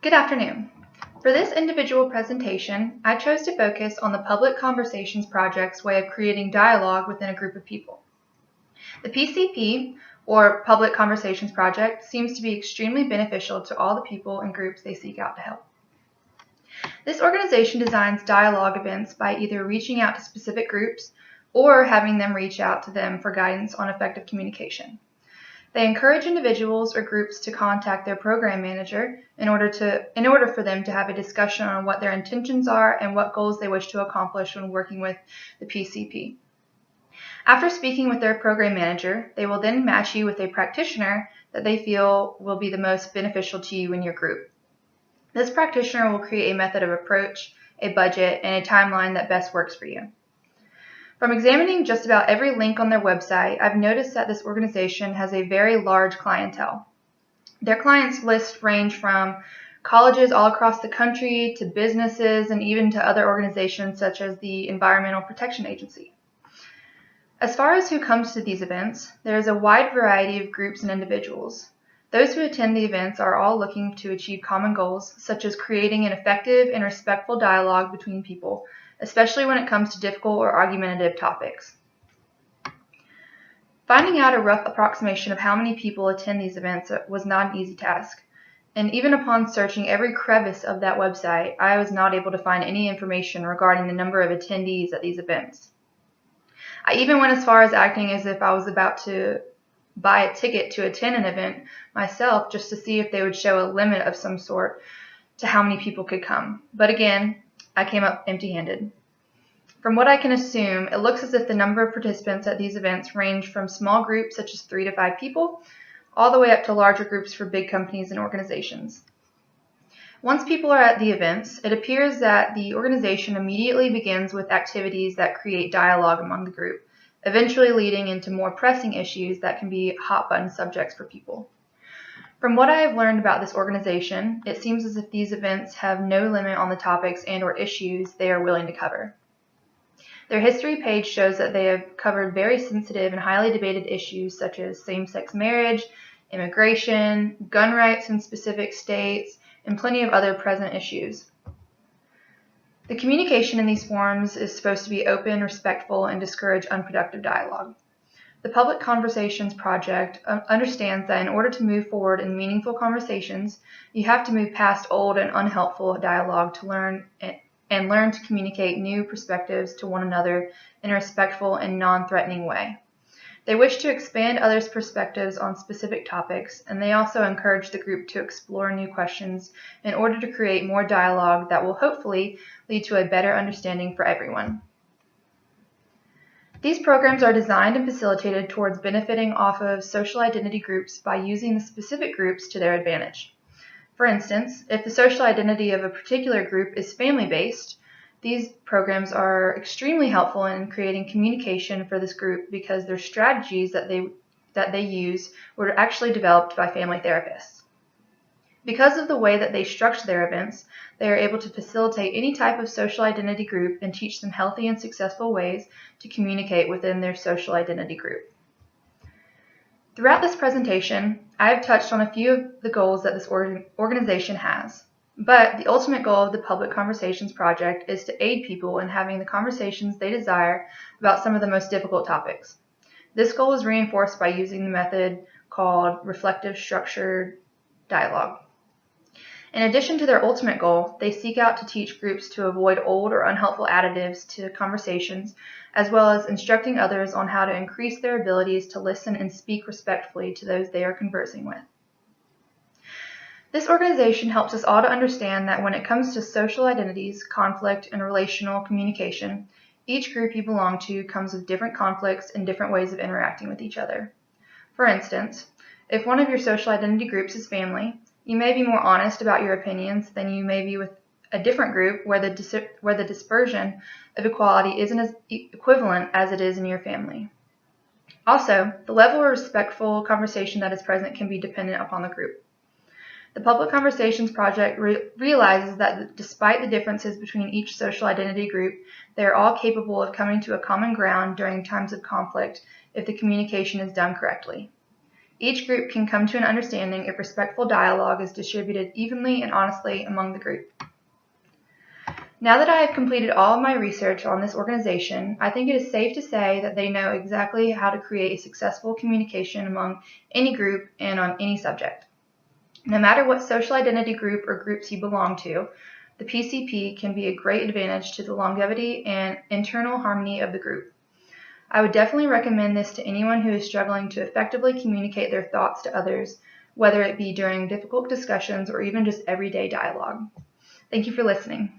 Good afternoon. For this individual presentation, I chose to focus on the Public Conversations Project's way of creating dialogue within a group of people. The PCP, or Public Conversations Project, seems to be extremely beneficial to all the people and groups they seek out to help. This organization designs dialogue events by either reaching out to specific groups or having them reach out to them for guidance on effective communication. They encourage individuals or groups to contact their program manager in order for them to have a discussion on what their intentions are and what goals they wish to accomplish when working with the PCP. After speaking with their program manager, they will then match you with a practitioner that they feel will be the most beneficial to you and your group. This practitioner will create a method of approach, a budget, and a timeline that best works for you. From examining just about every link on their website, I've noticed that this organization has a very large clientele. Their clients list range from colleges all across the country to businesses and even to other organizations such as the Environmental Protection Agency. As far as who comes to these events, there is a wide variety of groups and individuals. Those who attend the events are all looking to achieve common goals, such as creating an effective and respectful dialogue between people, especially when it comes to difficult or argumentative topics. Finding out a rough approximation of how many people attend these events was not an easy task, and even upon searching every crevice of that website, I was not able to find any information regarding the number of attendees at these events. I even went as far as acting as if I was about to buy a ticket to attend an event myself just to see if they would show a limit of some sort to how many people could come. But again, I came up empty-handed. From what I can assume, it looks as if the number of participants at these events range from small groups such as 3 to 5 people, all the way up to larger groups for big companies and organizations. Once people are at the events, it appears that the organization immediately begins with activities that create dialogue among the group, eventually leading into more pressing issues that can be hot-button subjects for people. From what I have learned about this organization, it seems as if these events have no limit on the topics and/or issues they are willing to cover. Their history page shows that they have covered very sensitive and highly debated issues such as same-sex marriage, immigration, gun rights in specific states, and plenty of other present issues. The communication in these forums is supposed to be open, respectful, and discourage unproductive dialogue. The Public Conversations Project understands that in order to move forward in meaningful conversations, you have to move past old and unhelpful dialogue to learn to communicate new perspectives to one another in a respectful and non-threatening way. They wish to expand others' perspectives on specific topics, and they also encourage the group to explore new questions in order to create more dialogue that will hopefully lead to a better understanding for everyone. These programs are designed and facilitated towards benefiting off of social identity groups by using the specific groups to their advantage. For instance, if the social identity of a particular group is family-based, these programs are extremely helpful in creating communication for this group because their strategies that they use were actually developed by family therapists. Because of the way that they structure their events, they are able to facilitate any type of social identity group and teach them healthy and successful ways to communicate within their social identity group. Throughout this presentation, I have touched on a few of the goals that this organization has, but the ultimate goal of the Public Conversations Project is to aid people in having the conversations they desire about some of the most difficult topics. This goal is reinforced by using the method called reflective structured dialogue. In addition to their ultimate goal, they seek out to teach groups to avoid old or unhelpful additives to conversations, as well as instructing others on how to increase their abilities to listen and speak respectfully to those they are conversing with. This organization helps us all to understand that when it comes to social identities, conflict, and relational communication, each group you belong to comes with different conflicts and different ways of interacting with each other. For instance, if one of your social identity groups is family, you may be more honest about your opinions than you may be with a different group where the dispersion of equality isn't as equivalent as it is in your family. Also, the level of respectful conversation that is present can be dependent upon the group. The Public Conversations Project realizes that despite the differences between each social identity group, they are all capable of coming to a common ground during times of conflict if the communication is done correctly. Each group can come to an understanding if respectful dialogue is distributed evenly and honestly among the group. Now that I have completed all of my research on this organization, I think it is safe to say that they know exactly how to create a successful communication among any group and on any subject. No matter what social identity group or groups you belong to, the PCP can be a great advantage to the longevity and internal harmony of the group. I would definitely recommend this to anyone who is struggling to effectively communicate their thoughts to others, whether it be during difficult discussions or even just everyday dialogue. Thank you for listening.